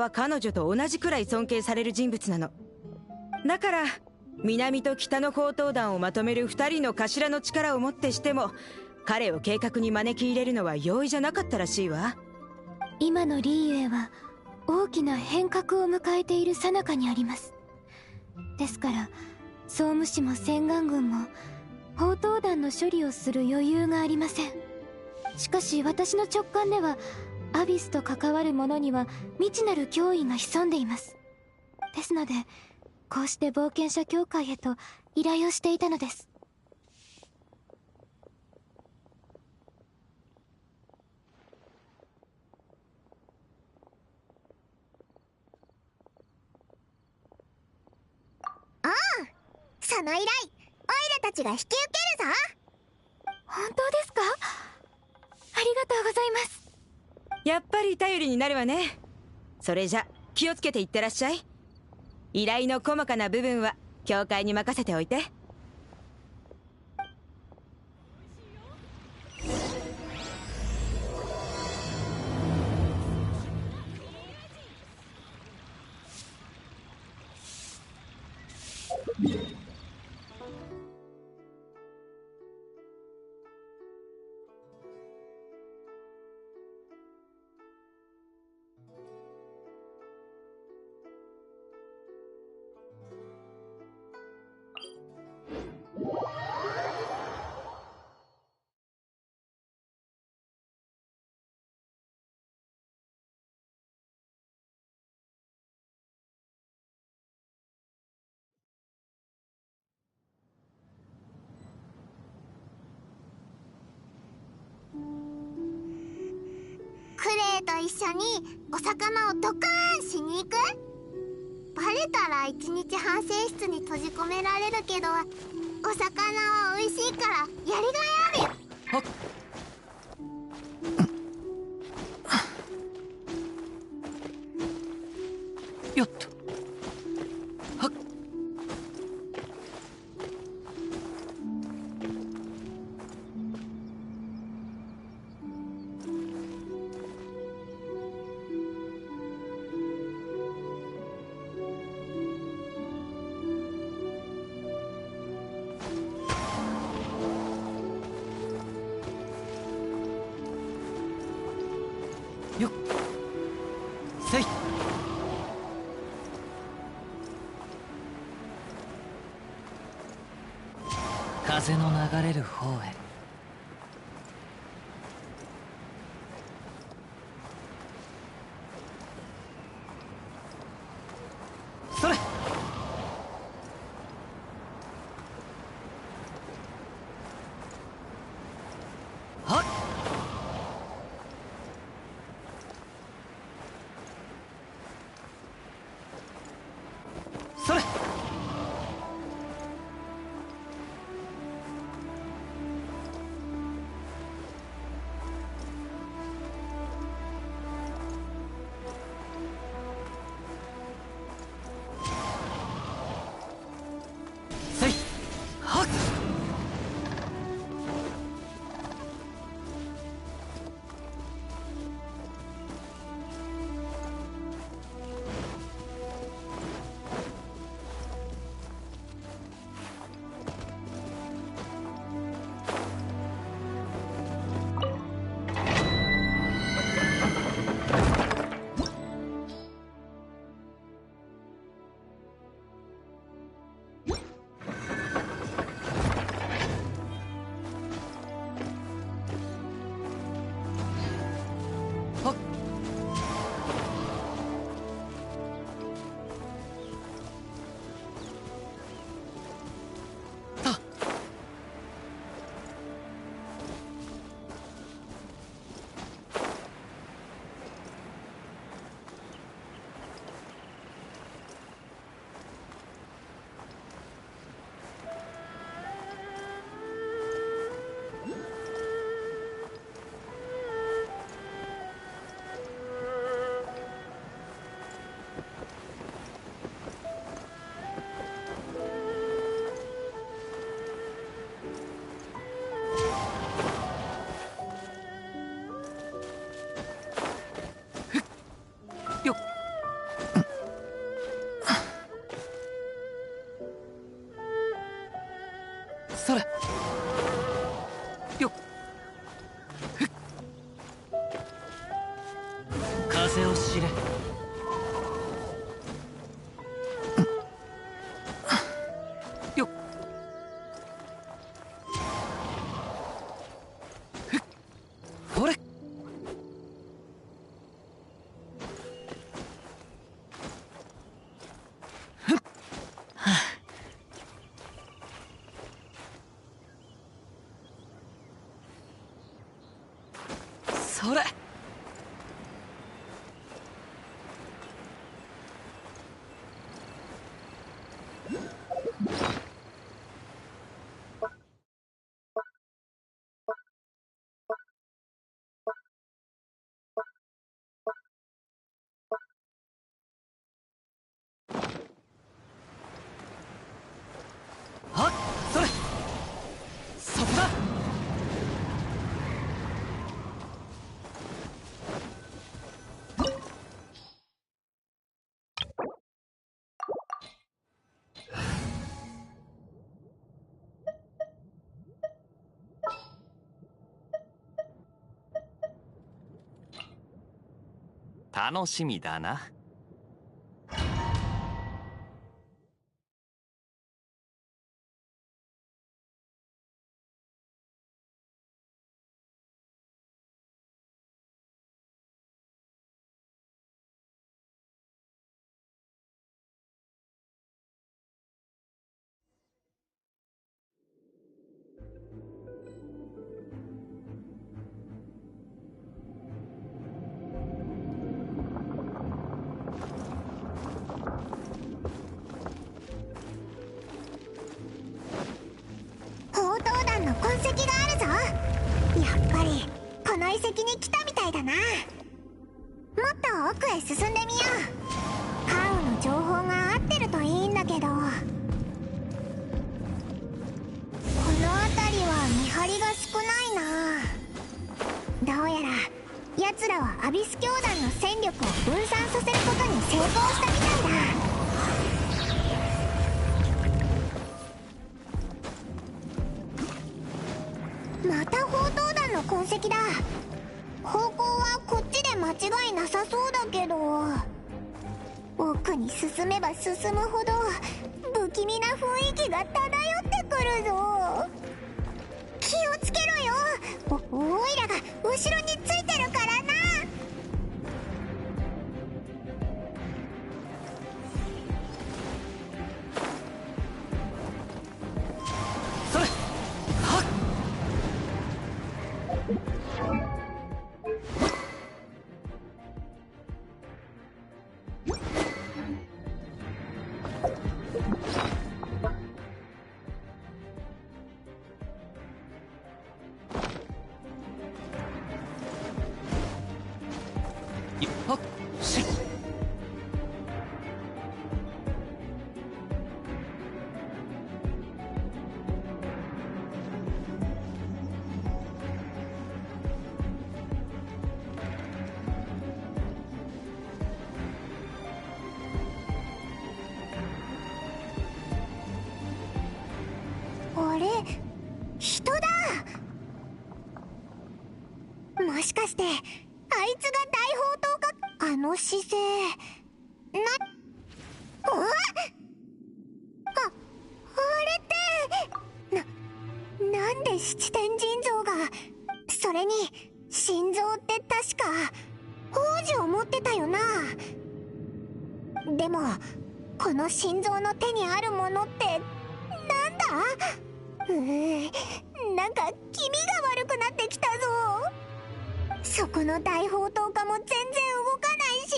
は彼女と同じくらい尊敬される人物なの。だから南と北の宝刀団をまとめる2人の頭の力をもってしても、彼を計画に招き入れるのは容易じゃなかったらしいわ。今のリーユエは大きな変革を迎えている最中にあります。ですから総務士も洗顔軍も宝刀団の処理をする余裕がありません。しかし私の直感ではアビスと関わる者には未知なる脅威が潜んでいます。ですのでこうして冒険者協会へと依頼をしていたのです。おう、その依頼オイラたちが引き受けるぞ。本当ですか？ありがとうございます。やっぱり頼りになるわね。それじゃ気をつけていってらっしゃい。依頼の細かな部分は教会に任せておいて。クレイと一緒にお魚をドカーンしに行く？バレたら一日反省室に閉じ込められるけど、お魚は美味しいからやりがいあるよ。はっ。よっと。はっ。よっ。せい。風の流れる方へ。それ。はっ。それ。それ。はっ、それ。そこだ。楽しみだな。宝刀団の痕跡があるぞ。やっぱりこの遺跡に来たみたいだな。もっと奥へ進んでみよう。カウの情報が合ってるといいんだけど、この辺りは見張りが少ないな。どうやら奴らはアビス教団の戦力を分散させることに成功したみたいだ。また宝刀団の痕跡だ。方向はこっちで間違いなさそうだけど、奥に進めば進むほど不気味な雰囲気が漂ってくるぞ。気をつけろよ。おいらが後ろについてるからな。それ。はっ。はっしっ。あれ、人だ。もしかしてあいつが大宝刀か。あの姿勢あれってなんで七天神像が。それに心臓って確か宝珠を持ってたよな。でもこの心臓の手にあるものってなんだ。なんか気味が悪くなってきたぞ。そこの大宝刀家も全然動かないし、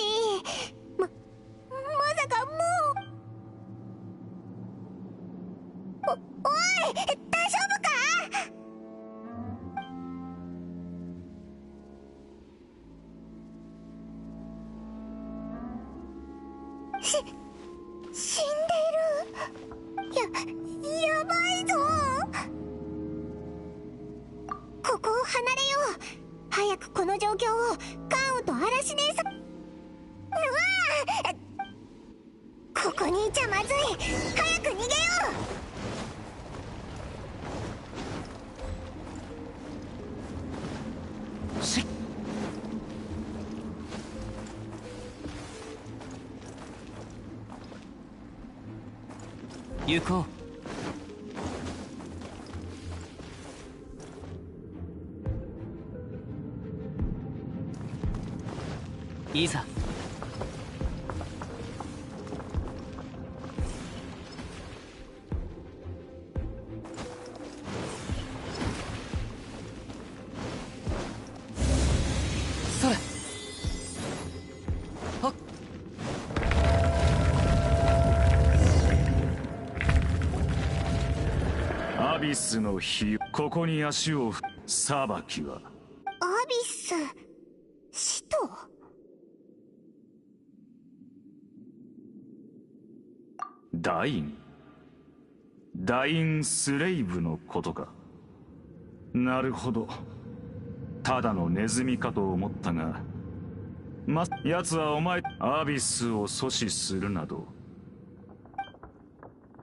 まさかもう。おい、大丈夫か。死んでいる。やばいぞ。ここを離れよう。早くこの状況をカンウと嵐姉さん。ここにいちゃまずい。早く逃げよう。しっ。行こう。いざ。ビスの火、ここに足を裁きは。アビス使徒？ダインスレイブのことか。なるほど。ただのネズミかと思ったが、奴はお前アビスを阻止するなど。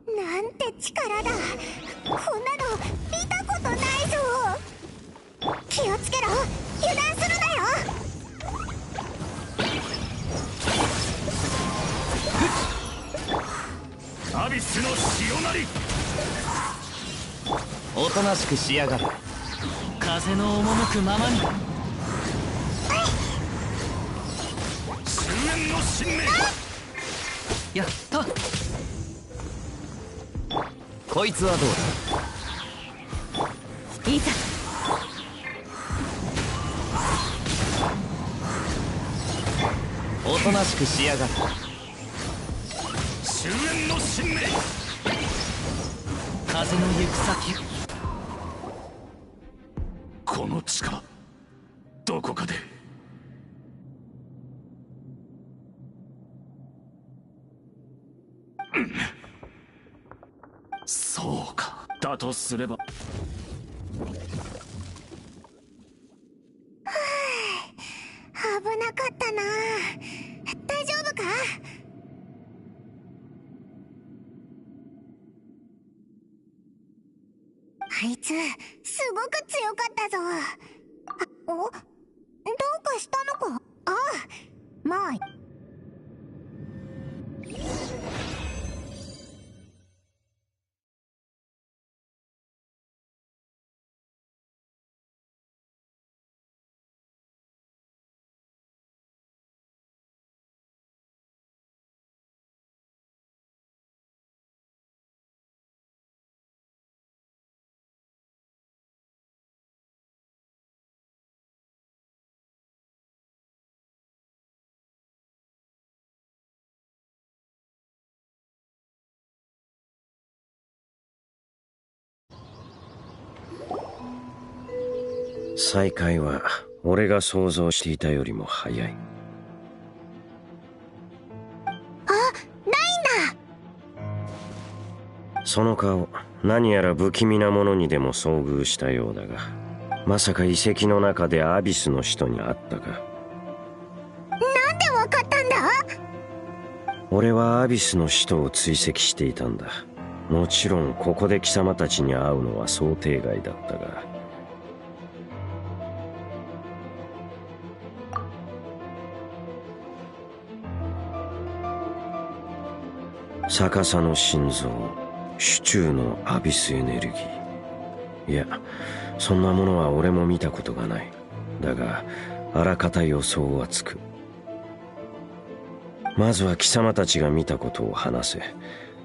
なんて力だ。こんなの見たことないぞ。気をつけろ、油断するなよ。アビスの潮なり。おとなしくしやがる。風の赴くままに。終焉の信念。やった。こいつはどうだ。いざ。おとなしくしやがる。終焉の信念。風の行く先。この力、どこかで。そうか。だとすれば。危なかったな。大丈夫か？あいつすごく強かったぞ。どうかしたのか？ああ、まあ。再会は俺が想像していたよりも早い。その顔、何やら不気味なものにでも遭遇したようだが、まさか遺跡の中でアビスの使徒に会ったか。なんでわかったんだ？俺はアビスの使徒を追跡していたんだ。もちろんここで貴様たちに会うのは想定外だったが。逆さの心臓、手中のアビスエネルギー。いや、そんなものは俺も見たことがない。だがあらかた予想はつく。まずは貴様たちが見たことを話せ。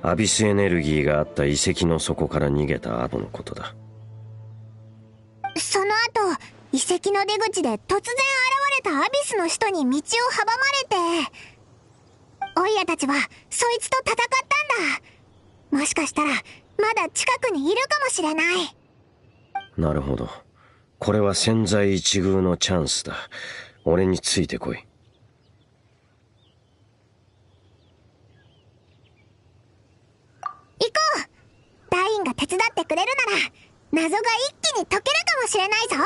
アビスエネルギーがあった遺跡の底から逃げた後のことだ。その後、遺跡の出口で突然現れたアビスの使徒に道を阻まれて、オイラたちはそいつと戦ったんだ。もしかしたらまだ近くにいるかもしれない。なるほど。これは千載一遇のチャンスだ。俺についてこい。行こう。ダインが手伝ってくれるなら謎が一気に解けるかもしれないぞ。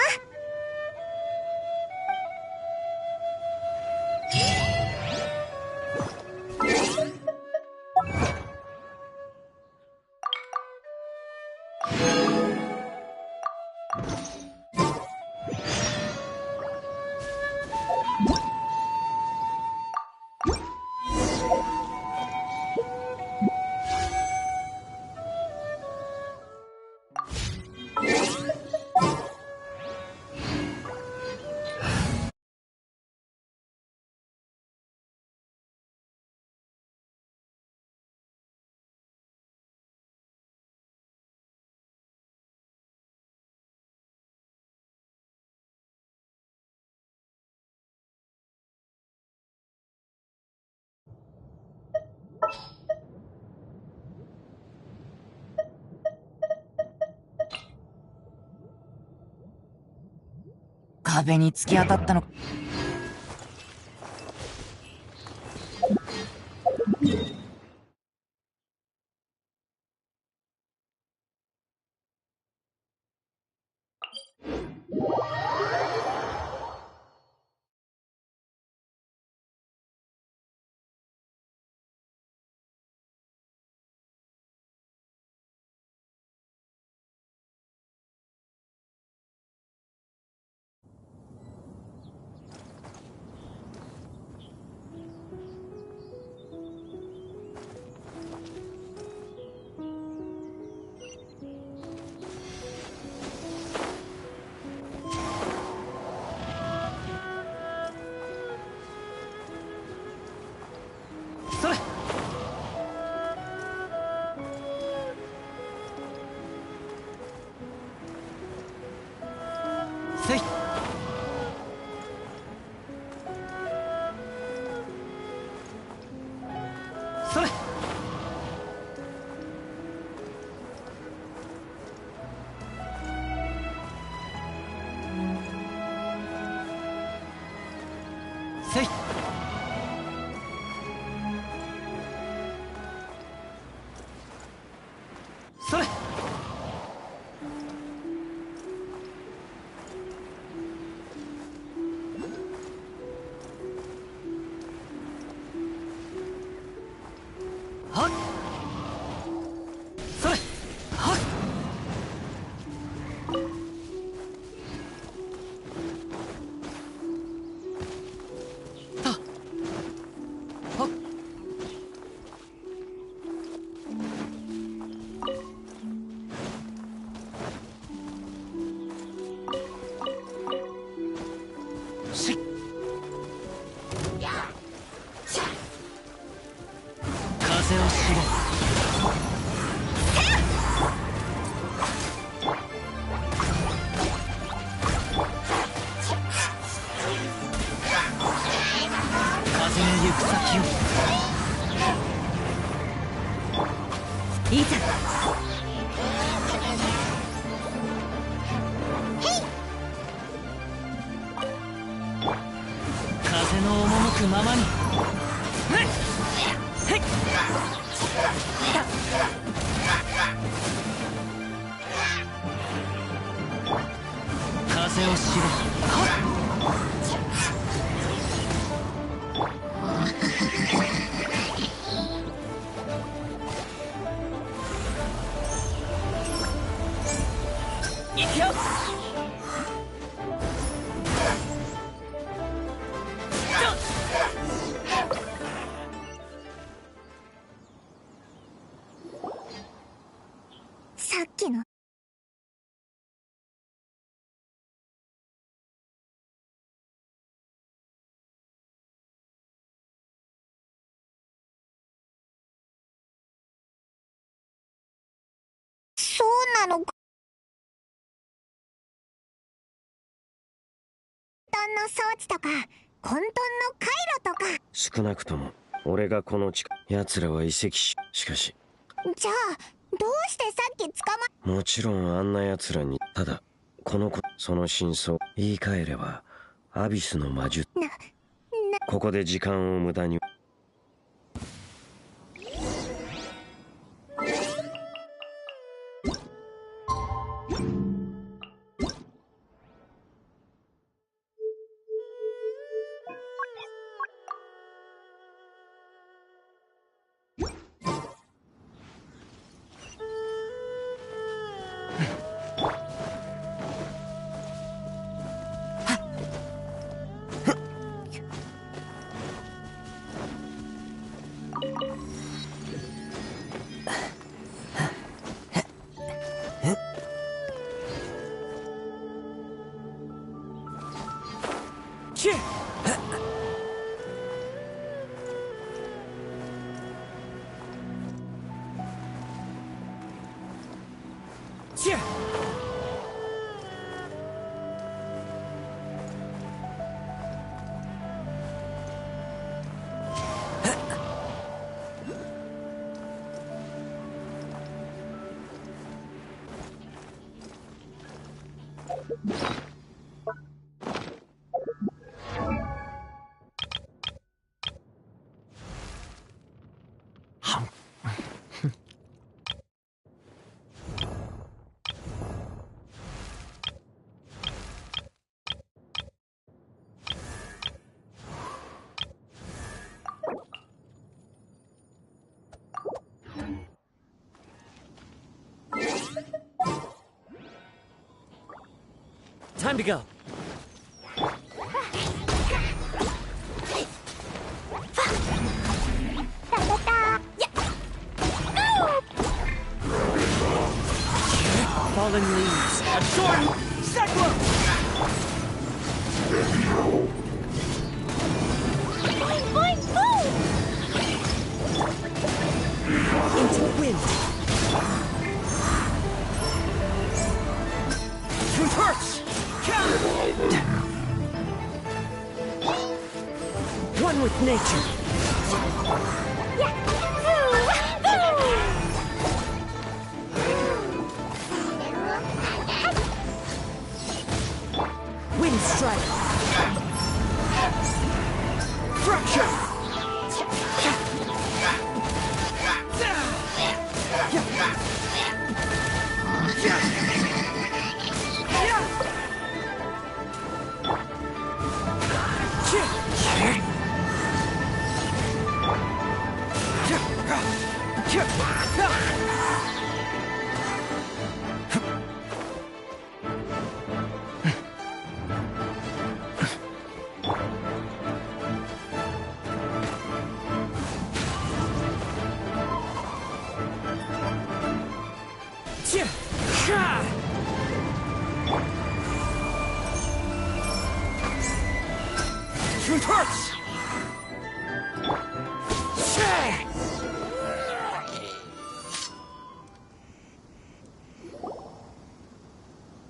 壁に突き当たったの。それ。せい。それ。せい。それ。はっ。それ。はっ。た。はっ。しっ。風をしぼ。風の行く先を。いざ。風の赴くままに。へっへっ。風をしぼ。はっ。行くよ。さっきのそうなの。混沌の装置とか混沌の回路とか。少なくとも俺がこの奴らは移籍しかしじゃあどうしてさっき捕もちろんあんな奴らにただその真相言い換えればアビスの魔術ここで時間を無駄にチェ。チェ。Time to go. Fallen leaves. Absorb! Cyclone! Boing, boing, boom! Into wind. Truth hurts! One with nature. Wind strike. Fracture. Truth hurts!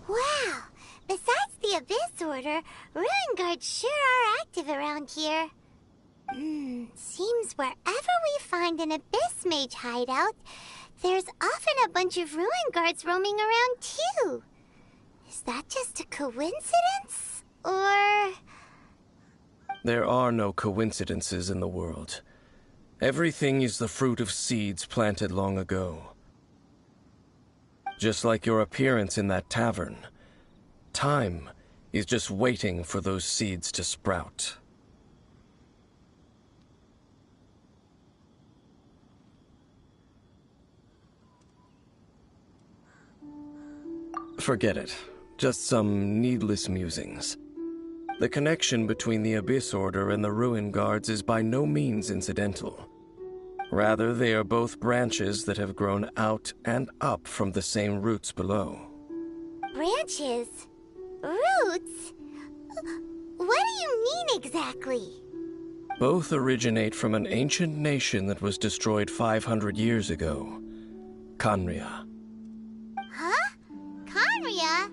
Wow! Besides the Abyss Order, Ruin Guards sure are active around here. Seems wherever we find an Abyss Mage hideout, there's often a bunch of Ruin Guards roaming around too. Is that just a coincidence? Or... There are no coincidences in the world. Everything is the fruit of seeds planted long ago. Just like your appearance in that tavern, time is just waiting for those seeds to sprout. Forget it. Just some needless musings. The connection between the Abyss Order and the Ruin Guards is by no means incidental. Rather, they are both branches that have grown out and up from the same roots below. branches? Roots? What do you mean exactly? Both originate from an ancient nation that was destroyed 500 years ago. Khaenri'ah. Huh? Khaenri'ah?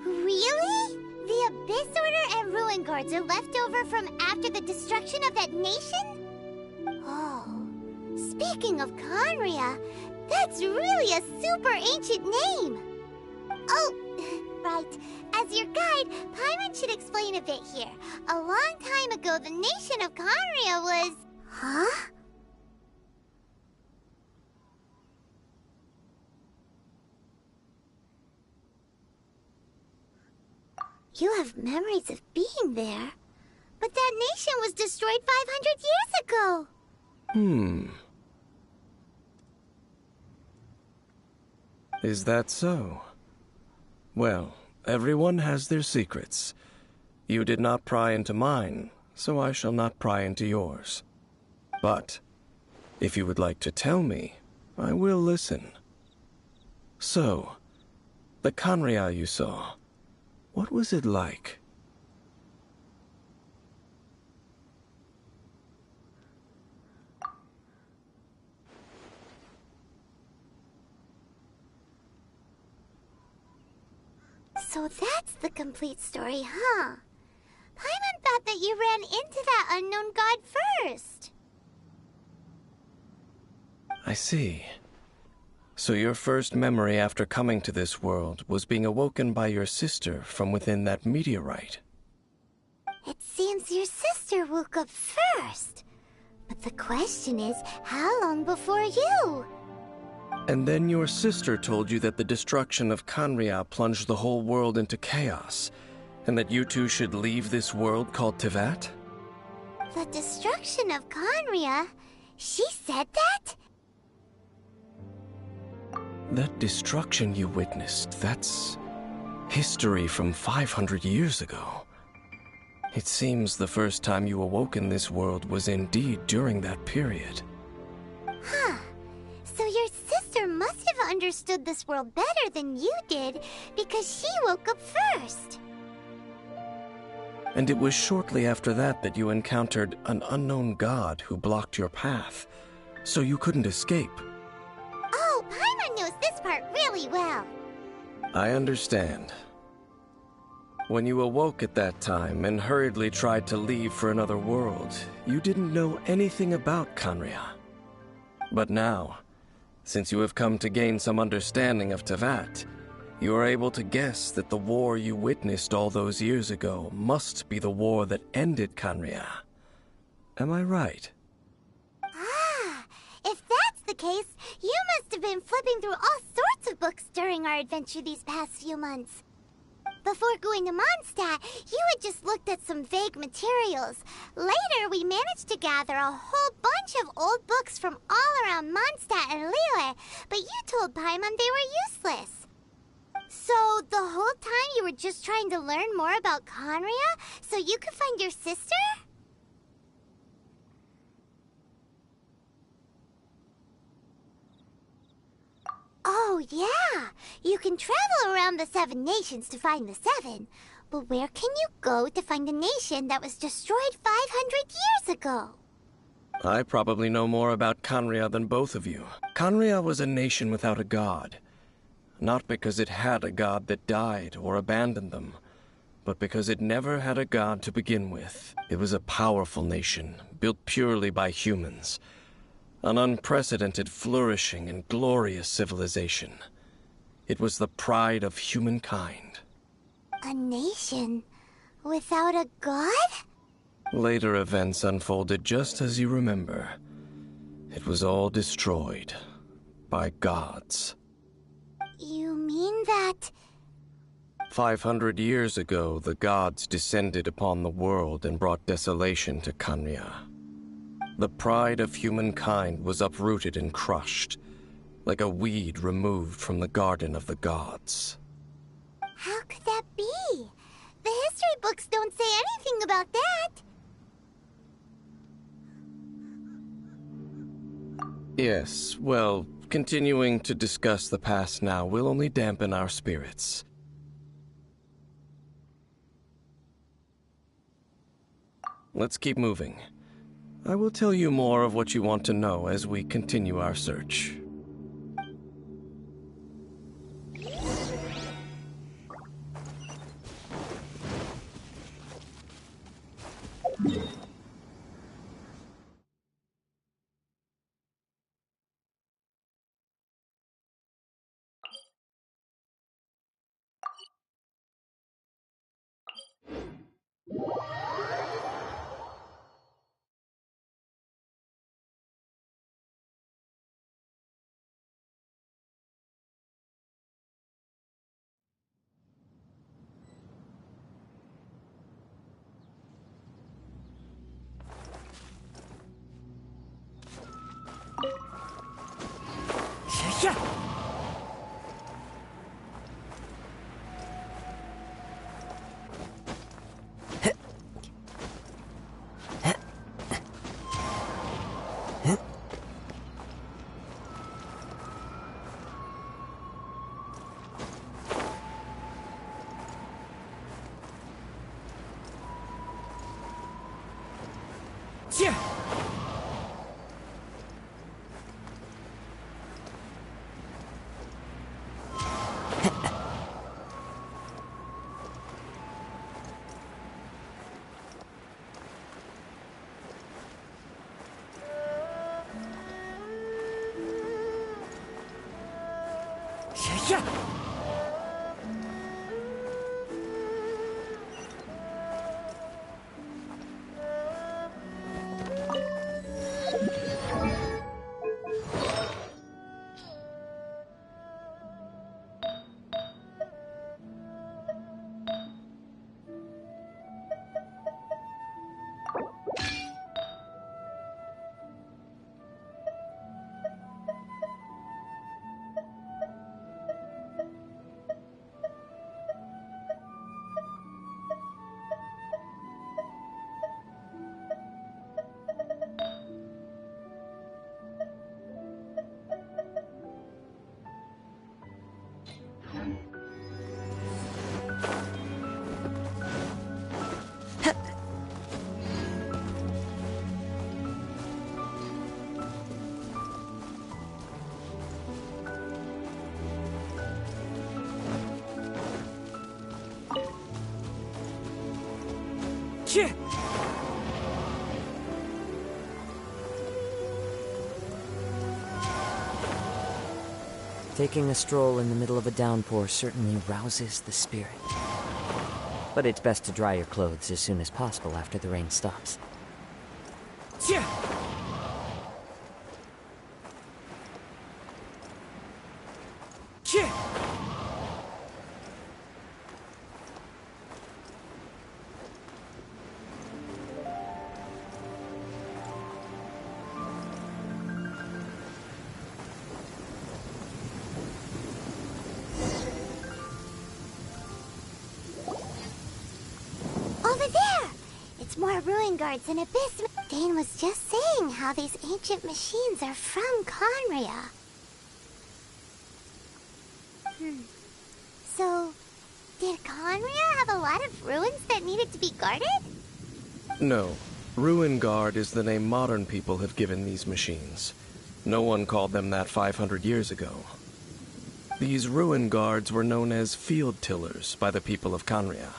Really? The Abyss Order and Ruin Guards are left over from after the destruction of that nation? Oh, speaking of Khaenri'ah, that's really a super ancient name. Oh, right. As your guide, Paimon should explain a bit here. A long time ago, the nation of Khaenri'ah was... Huh? You have memories of being there. But that nation was destroyed 500 years ago. Is that so? Well, everyone has their secrets. You did not pry into mine, so I shall not pry into yours. But, if you would like to tell me, I will listen. So, the Khaenri'ah you saw, what was it like? So that's the complete story, huh? Paimon thought that you ran into that unknown god first. I see. So your first memory after coming to this world was being awoken by your sister from within that meteorite. It seems your sister woke up first. But The question is, how long before you? And then your sister told you that the destruction of Kanria plunged the whole world into chaos, and that you two should leave this world called Tevat? The destruction of Conria? She said that? That destruction you witnessed, that's history from 500 years ago. It seems the first time you awoke in this world was indeed during that period. Huh. So your sister must have understood this world better than you did, because she woke up first. And it was shortly after that you encountered an unknown god who blocked your path, so you couldn't escape. Oh, Paimon knows this part really well. I understand. When you awoke at that time and hurriedly tried to leave for another world, you didn't know anything about Kanria. But now, since you have come to gain some understanding of Tevat, you are able to guess that the war you witnessed all those years ago must be the war that ended Kanria. Am I right? Ah, if that's the case, you must have been flipping through all sorts of books during our adventure these past few months. Before going to Mondstadt, you had just looked at some vague materials. Later, we managed to gather a whole bunch of old books from all around Mondstadt and Liyue, but you told Paimon they were useless. So, the whole time you were just trying to learn more about Conria so you could find your sister? Oh, yeah! You can travel around the 7 nations to find the 7. But where can you go to find a nation that was destroyed 500 years ago? I probably know more about Kanria than both of you. Kanria was a nation without a god. Not because it had a god that died or abandoned them, but because it never had a god to begin with. It was a powerful nation, built purely by humans. An unprecedented, flourishing, and glorious civilization. It was the pride of humankind. A nation without a god? Later events unfolded just as you remember. It was all destroyed by gods. You mean that... 500 years ago, the gods descended upon the world and brought desolation to Kanria. The pride of humankind was uprooted and crushed, like a weed removed from the garden of the gods. How could that be? The history books don't say anything about that. Yes, well, continuing to discuss the past now will only dampen our spirits. Let's keep moving. I will tell you more of what you want to know as we continue our search. Yeah. Yeah. Yeah. Taking a stroll in the middle of a downpour certainly rouses the spirit. But it's best to dry your clothes as soon as possible after the rain stops. Yeah. Yeah. Over there! It's more ruin guards and abyss. Dane was just saying how these ancient machines are from Conria. So, did Conria have a lot of ruins that needed to be guarded? No. Ruin Guard is the name modern people have given these machines. No one called them that 500 years ago. These Ruin Guards were known as Field Tillers by the people of Conria.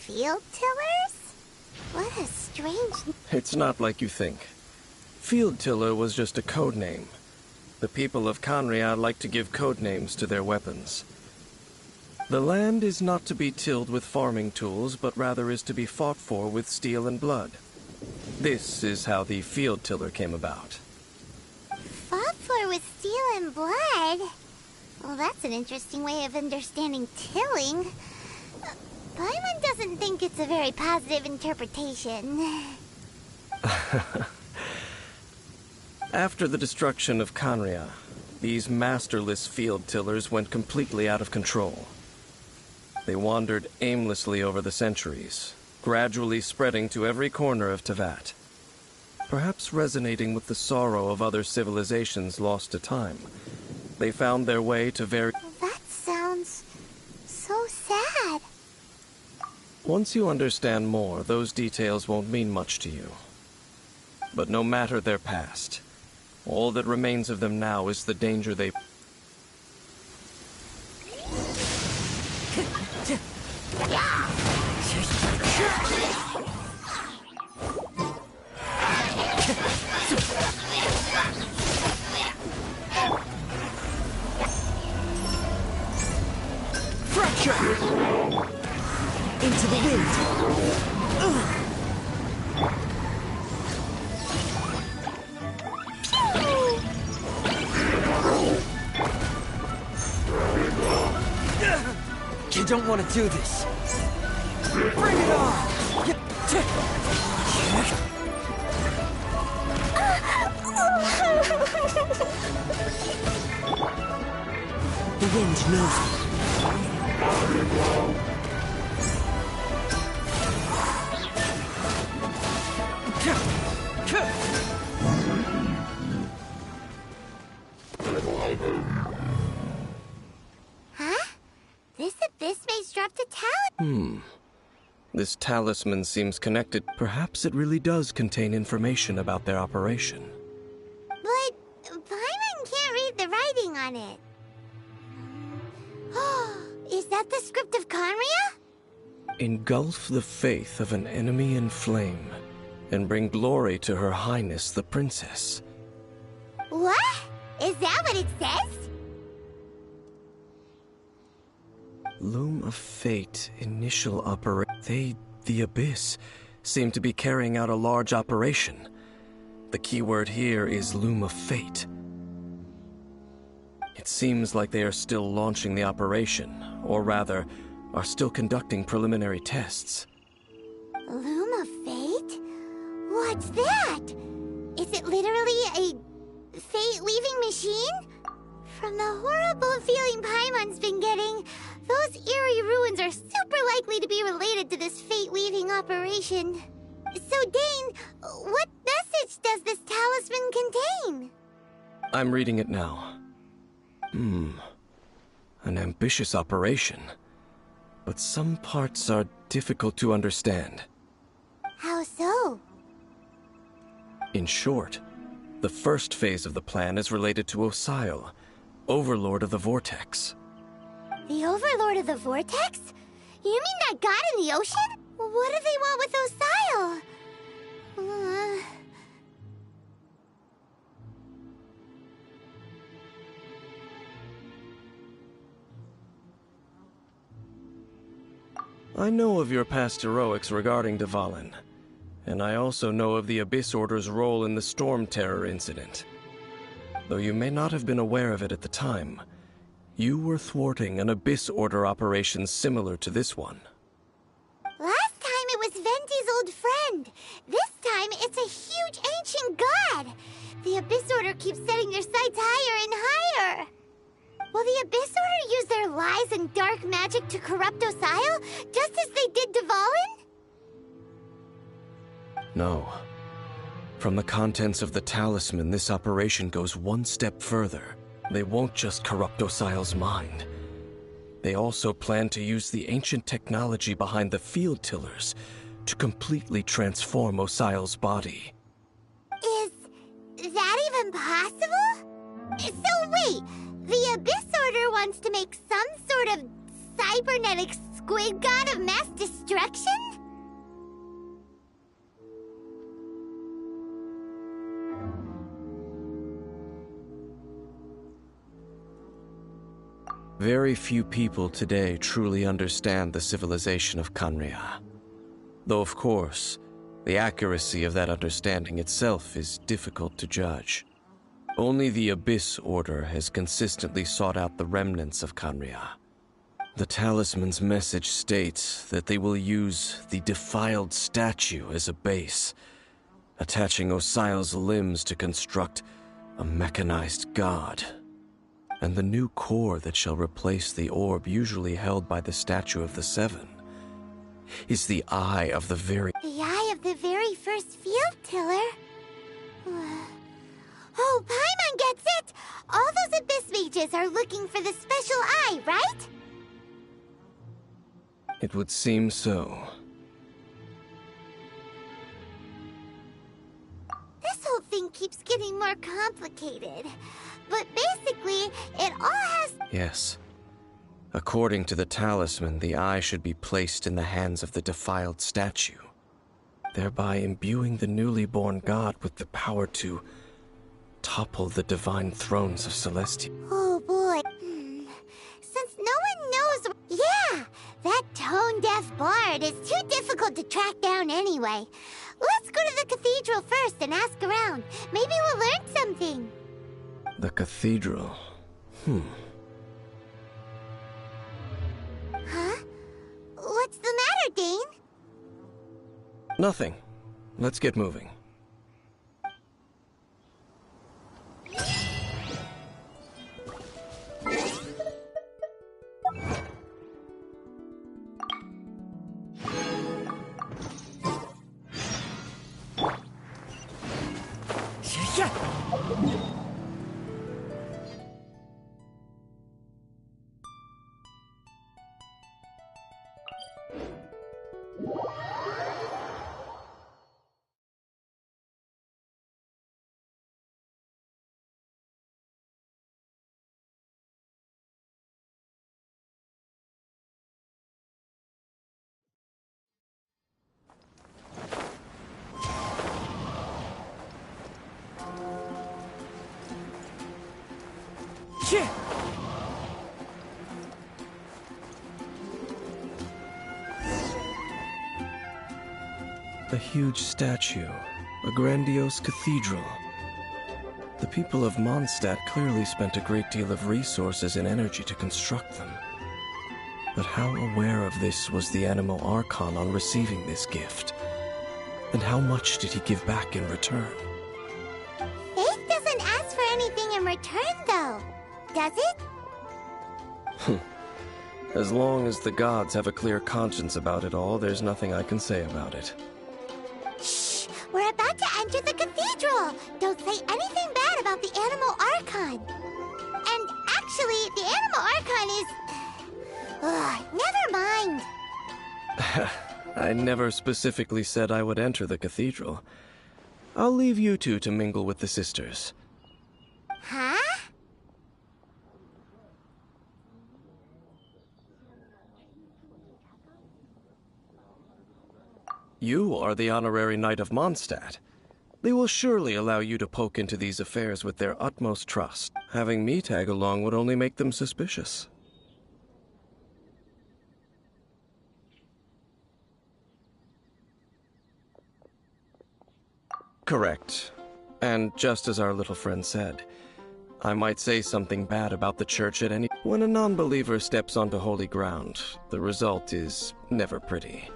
Field Tillers? What a strange... It's not like you think. Field Tiller was just a code name. The people of Conria like to give code names to their weapons. The land is not to be tilled with farming tools, but rather is to be fought for with steel and blood. This is how the Field Tiller came about. Fought for with steel and blood? Well, that's an interesting way of understanding tilling. Paimon doesn't think it's a very positive interpretation. After the destruction of Conria, these masterless field tillers went completely out of control. They wandered aimlessly over the centuries, gradually spreading to every corner of Teyvat. Perhaps resonating with the sorrow of other civilizations lost to time, they found their way to That sounds so sad. Once you understand more, those details won't mean much to you. But no matter their past, all that remains of them now is the danger they... Fracture! Into the wind! You don't want to do this. Bring it on! The wind knows it. Huh? This abyss maze dropped a talent. This talisman seems connected. Perhaps it really does contain information about their operation. But Paimon can't read the writing on it. Is that the script of Conria? Engulf the faith of an enemy in flame, and bring glory to Her Highness the Princess. What? Is that what it says? Loom of Fate, initial operation. The Abyss, seem to be carrying out a large operation. The keyword here is Loom of Fate. It seems like they are still launching the operation, or rather, are still conducting preliminary tests. Loom of Fate? What's that? Is it literally a fate-leaving machine? From the horrible feeling Paimon's been getting, those eerie ruins are super likely to be related to this fate-leaving operation. So, Dane, what message does this talisman contain? I'm reading it now. An ambitious operation. But some parts are difficult to understand. How so? In short, the first phase of the plan is related to Osile, Overlord of the Vortex. The Overlord of the Vortex? You mean that god in the ocean? What do they want with Osile? I know of your past heroics regarding Dvalin, and I also know of the Abyss Order's role in the Storm Terror incident. Though you may not have been aware of it at the time, you were thwarting an Abyss Order operation similar to this one. Last time it was Venti's old friend. This time it's a huge ancient god. The Abyss Order keeps setting their sights higher and higher. Will the Abyss Order use their lies and dark magic to corrupt Osile, just as they did Dvalin? No. From the contents of the talisman, this operation goes one step further. They won't just corrupt Osile's mind. They also plan to use the ancient technology behind the field tillers to completely transform Osile's body. Is that even possible? So wait, the Abyss Order wants to make some sort of cybernetic squid god of mass destruction? Very few people today truly understand the civilization of Khaenri'ah. Though, of course, the accuracy of that understanding itself is difficult to judge. Only the Abyss Order has consistently sought out the remnants of Khaenri'ah. The talisman's message states that they will use the defiled statue as a base, attaching Osile's limbs to construct a mechanized god. And the new core that shall replace the orb usually held by the Statue of the Seven is the eye of the very... The eye of the very first field tiller? Oh, Paimon gets it! All those Abyss mages are looking for the special eye, right? It would seem so. This whole thing keeps getting more complicated. But basically, it all has... Yes. According to the talisman, the eye should be placed in the hands of the defiled statue, thereby imbuing the newly born god with the power to topple the divine thrones of Celestia. Oh boy. Since no one knows... Yeah! That tone-deaf bard is too difficult to track down anyway. Let's go to the cathedral first and ask around. Maybe we'll learn something. The cathedral. Huh? What's the matter, Dane? Nothing. Let's get moving. A huge statue, a grandiose cathedral. The people of Mondstadt clearly spent a great deal of resources and energy to construct them. But how aware of this was the Anemo Archon on receiving this gift? And how much did he give back in return? Faith doesn't ask for anything in return, though. Does it? As long as the gods have a clear conscience about it all, there's nothing I can say about it. Shh! We're about to enter the cathedral! Don't say anything bad about the Anemo Archon! And actually, the Anemo Archon is... never mind! I never specifically said I would enter the cathedral. I'll leave you two to mingle with the sisters. Huh? You are the honorary knight of Mondstadt. They will surely allow you to poke into these affairs with their utmost trust. Having me tag along would only make them suspicious. Correct. And just as our little friend said, I might say something bad about the church at any... When a non-believer steps onto holy ground, the result is never pretty.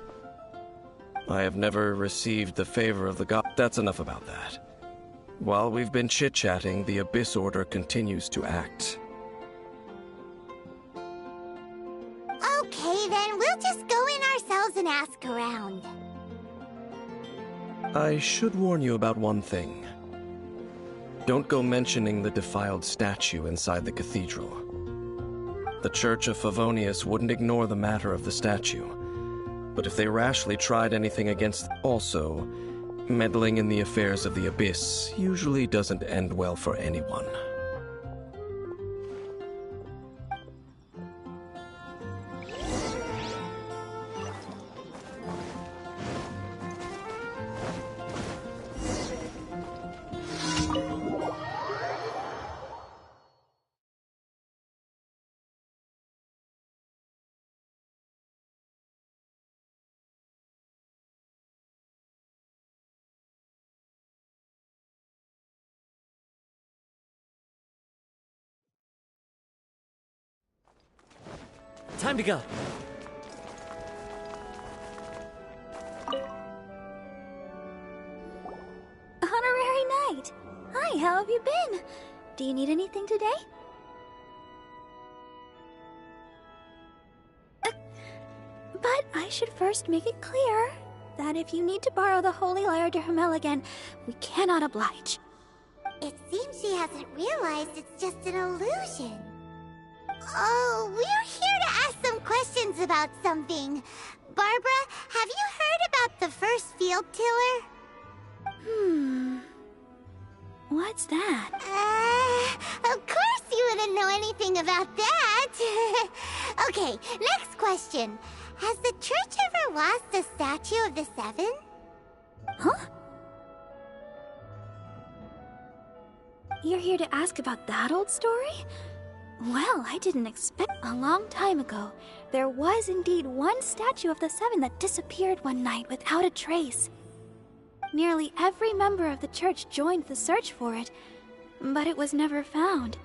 I have never received the favor of the god... That's enough about that. While we've been chit-chatting, the Abyss Order continues to act. Okay, then we'll just go in ourselves and ask around. I should warn you about one thing. Don't go mentioning the defiled statue inside the cathedral. The Church of Favonius wouldn't ignore the matter of the statue, but if they rashly tried anything against... Also, meddling in the affairs of the Abyss usually doesn't end well for anyone. Time to go. Honorary Knight! Hi, how have you been? Do you need anything today? But I should first make it clear that if you need to borrow the Holy Lyre de Hermel again, we cannot oblige. It seems she hasn't realized it's just an illusion. Oh, we're here to ask some questions about something. Barbara, have you heard about the first field tiller? What's that? Of course you wouldn't know anything about that. Okay, next question. Has the church ever lost a statue of the Seven? Huh? You're here to ask about that old story? Well, I didn't expect... A long time ago, there was indeed one statue of the Seven that disappeared one night without a trace. Nearly every member of the church joined the search for it, but it was never found.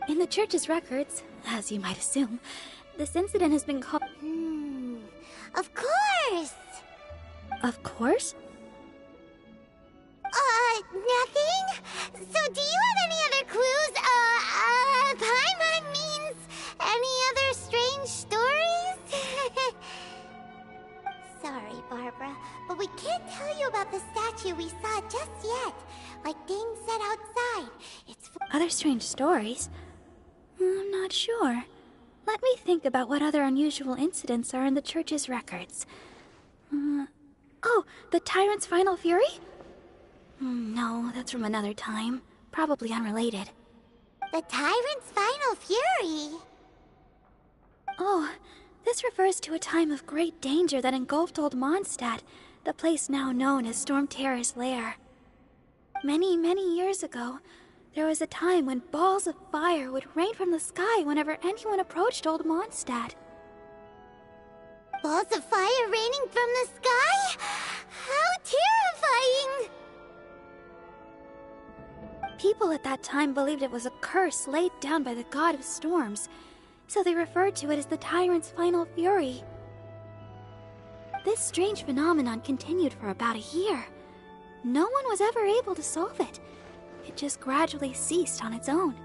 In the church's records, as you might assume, this incident has been called... Of course! Of course? Nothing? So do you have any other clues? Paimon means any other strange stories? Sorry, Barbara, but we can't tell you about the statue we saw just yet. Like Dane said outside, it's... Other strange stories? I'm not sure. Let me think about what other unusual incidents are in the church's records. Oh, the Tyrant's Final Fury? No, that's from another time. Probably unrelated. The Tyrant's Final Fury? Oh, this refers to a time of great danger that engulfed Old Mondstadt, the place now known as Storm Terror's lair. Many, many years ago, there was a time when balls of fire would rain from the sky whenever anyone approached Old Mondstadt. Balls of fire raining from the sky? How terrifying! People at that time believed it was a curse laid down by the god of storms, so they referred to it as the Tyrant's Final Fury. This strange phenomenon continued for about a year. No one was ever able to solve it. It just gradually ceased on its own.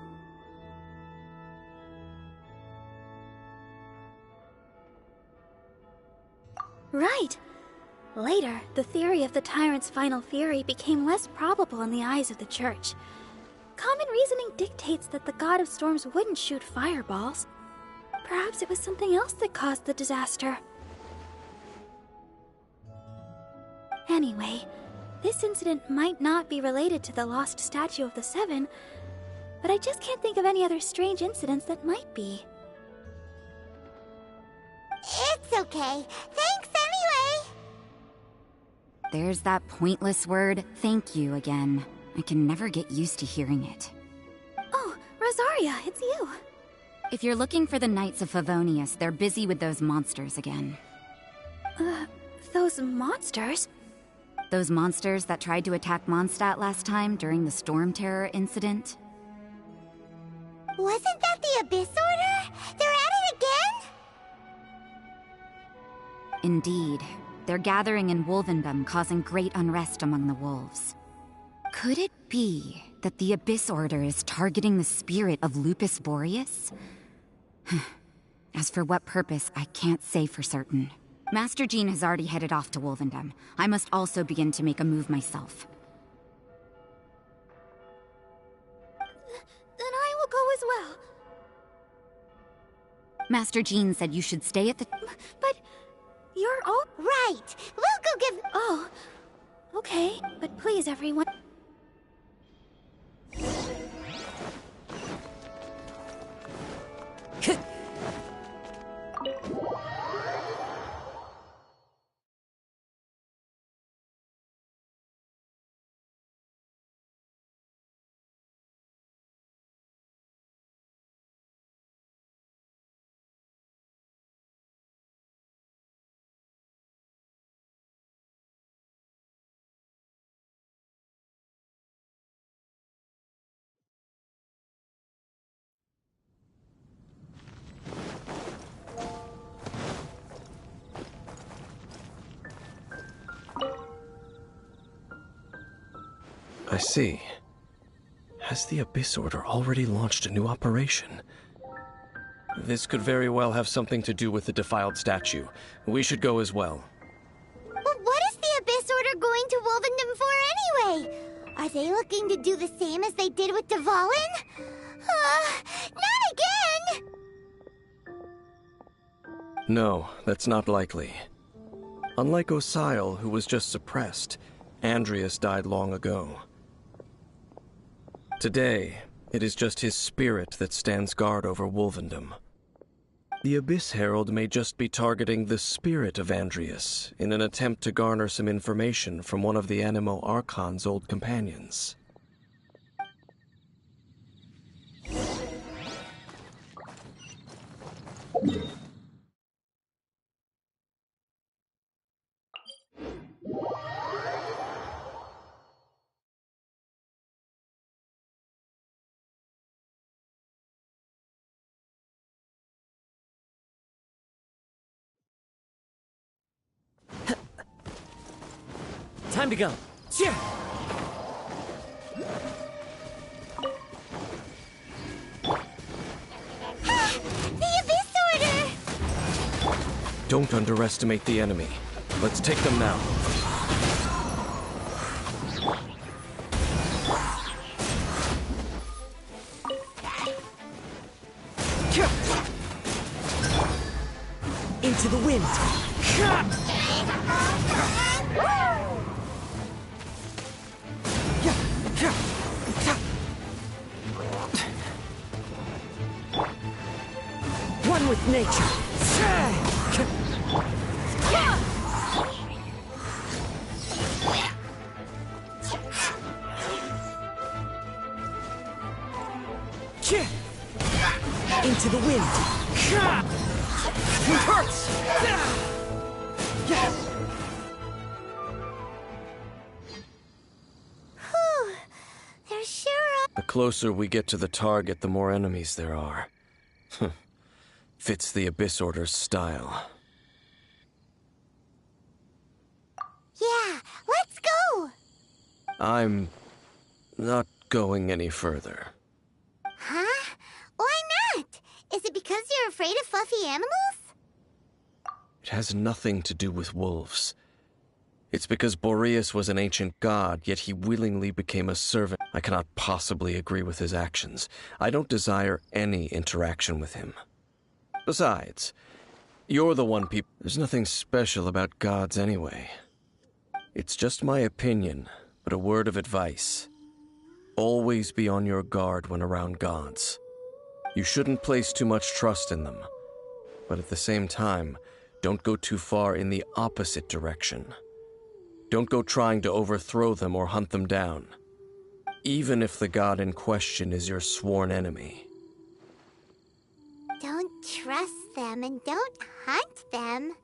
Right. Later, the theory of the Tyrant's Final Fury became less probable in the eyes of the Church. Common reasoning dictates that the god of storms wouldn't shoot fireballs. Perhaps it was something else that caused the disaster. Anyway, this incident might not be related to the lost statue of the Seven, but I just can't think of any other strange incidents that might be. It's okay. Thanks anyway! There's that pointless word, thank you, again. I can never get used to hearing it. Oh, Rosaria, it's you! If you're looking for the Knights of Favonius, they're busy with those monsters again. Those monsters? Those monsters that tried to attack Mondstadt last time during the Storm Terror incident? Wasn't that the Abyss Order? They're at it again? Indeed. They're gathering in Wolvendom, causing great unrest among the wolves. Could it be that the Abyss Order is targeting the spirit of Lupus Boreas? As for what purpose, I can't say for certain. Master Jean has already headed off to Wolvendom. I must also begin to make a move myself. Then I will go as well. Master Jean said you should stay at the... But you're all... Right. We'll go give... Oh, okay. But please, everyone... I see. Has the Abyss Order already launched a new operation? This could very well have something to do with the defiled statue. We should go as well. But what is the Abyss Order going to Wolvendom for anyway? Are they looking to do the same as they did with Dvalin? Not again! No, that's not likely. Unlike Osile, who was just suppressed, Andreas died long ago. Today, it is just his spirit that stands guard over Wolvendom. The Abyss Herald may just be targeting the spirit of Andreas in an attempt to garner some information from one of the Animo Archon's old companions. Time to go. Cheer! The Abyss Order! Don't underestimate the enemy. Let's take them now. Into the wind! One with nature! Into the wind! It hurts! Whew. There sure are... The closer we get to the target, the more enemies there are. Fits the Abyss Order's style. Yeah, let's go! I'm not going any further. Huh? Why not? Is it because you're afraid of fluffy animals? It has nothing to do with wolves. It's because Boreas was an ancient god, yet he willingly became a servant. I cannot possibly agree with his actions. I don't desire any interaction with him. Besides, you're the one people... There's nothing special about gods anyway. It's just my opinion, but a word of advice. Always be on your guard when around gods. You shouldn't place too much trust in them. But at the same time, don't go too far in the opposite direction. Don't go trying to overthrow them or hunt them down, even if the god in question is your sworn enemy. Don't trust them and don't hunt them.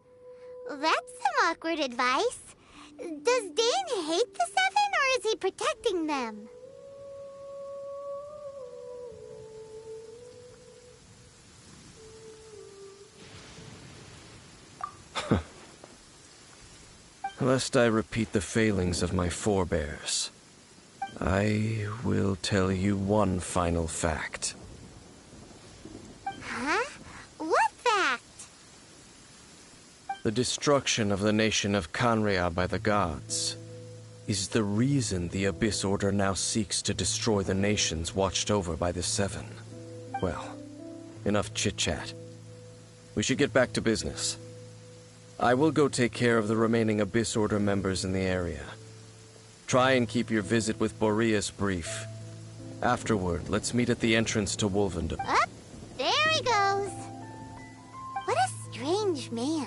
That's some awkward advice. Does Dane hate the Seven, or is he protecting them? Lest I repeat the failings of my forebears, I will tell you one final fact. Huh? What fact? The destruction of the nation of Canrea by the gods is the reason the Abyss Order now seeks to destroy the nations watched over by the Seven. Well, enough chit-chat. We should get back to business. I will go take care of the remaining Abyss Order members in the area. Try and keep your visit with Boreas brief. Afterward, let's meet at the entrance to Wolvendom. Up, there he goes. What a strange man.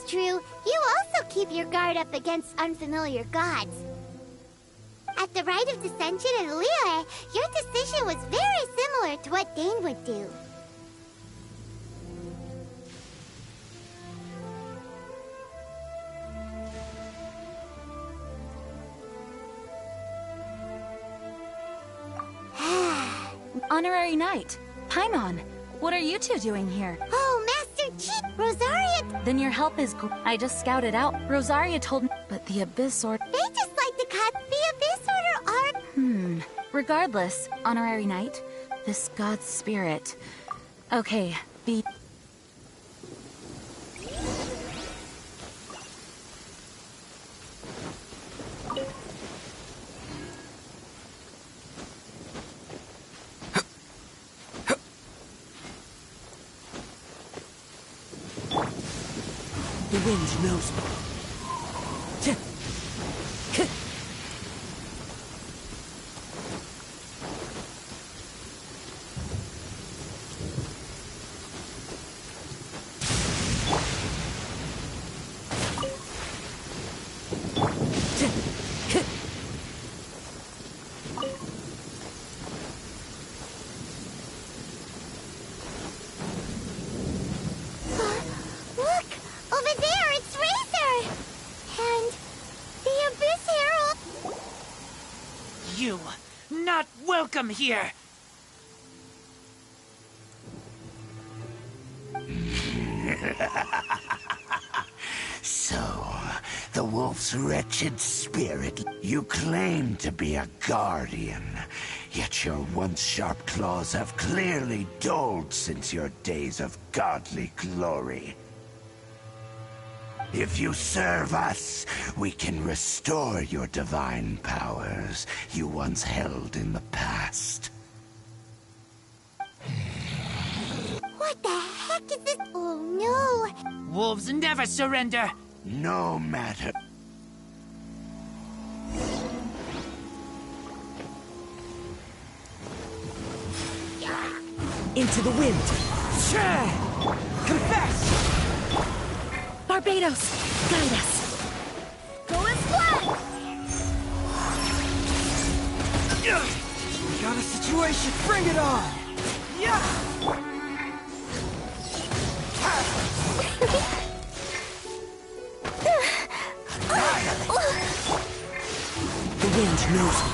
True, you also keep your guard up against unfamiliar gods. At the Rite of Dissension in Liyue, your decision was very similar to what Dane would do. Honorary Knight, Paimon, what are you two doing here? Oh, Master Chief, Rosaria... Then your help is I just scouted out. Rosaria told me... But the Abyss Order... They just like to cut the Abyss Order are... Regardless, Honorary Knight, this god's spirit... Okay, the... The wind knows me. Welcome here! So, the wolf's wretched spirit. You claim to be a guardian, yet your once sharp claws have clearly dulled since your days of godly glory. If you serve us, we can restore your divine powers you once held in the past. What the heck is this? Oh no! Wolves never surrender! No matter. Into the wind! Confess! Barbados, guide us. Go as one! Got a situation, bring it on! The wind knows me.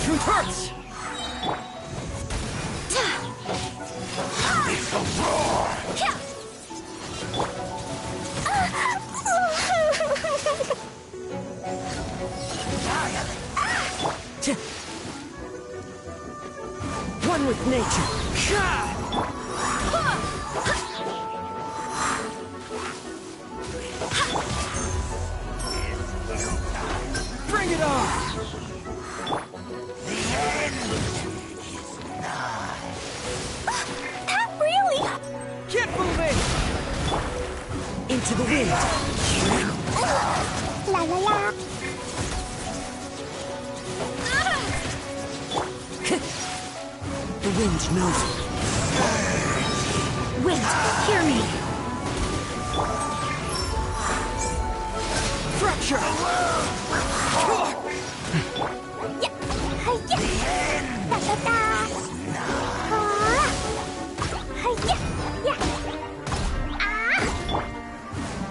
Truth hurts! It's a roar! One with nature. Bring it on! The end is nigh. Not really! Keep moving! Into Into the wind! La la la. The wind knows me. Wind, hear me! Fracture! Da da da.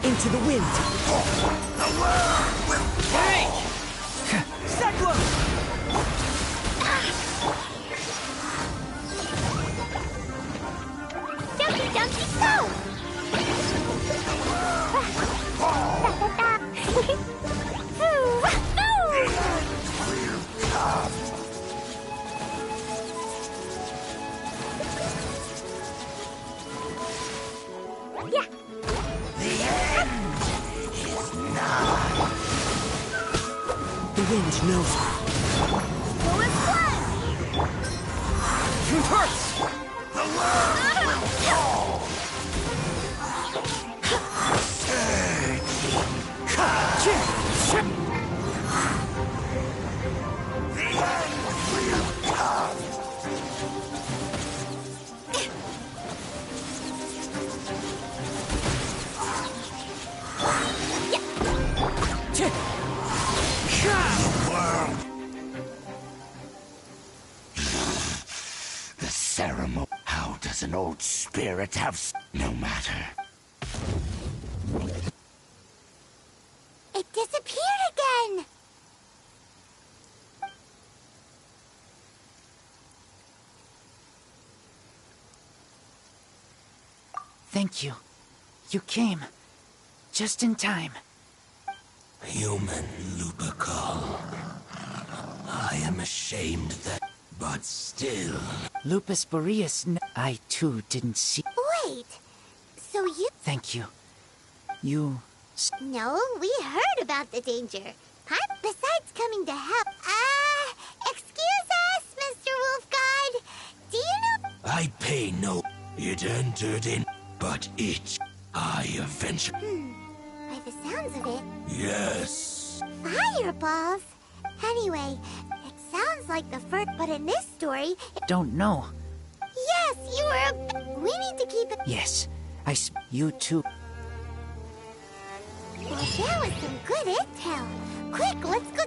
Into the wind! Hey! Cyclone! Jumpy, jumpy, go! Da da da. Yeah. The wind knows me. Go with blood. Converse! The ceremony. How does an old spirit have no matter? It disappeared again. Thank you. You came. Just in time. Human Lupercal. I am ashamed that... But still... Lupus Boreas... I too didn't see... Wait. So you... Thank you. You... No, we heard about the danger. Huh? Besides coming to help... excuse us, Mr. Wolfguard. Do you know... I pay no... It entered in... But it... I eventually... By the sounds of it... Yes. Fireballs? Anyway, it sounds like the first... But in this story... Don't know. Yes, you were a... We need to keep it... Yes. You too. Well, that was some good intel. Quick, let's go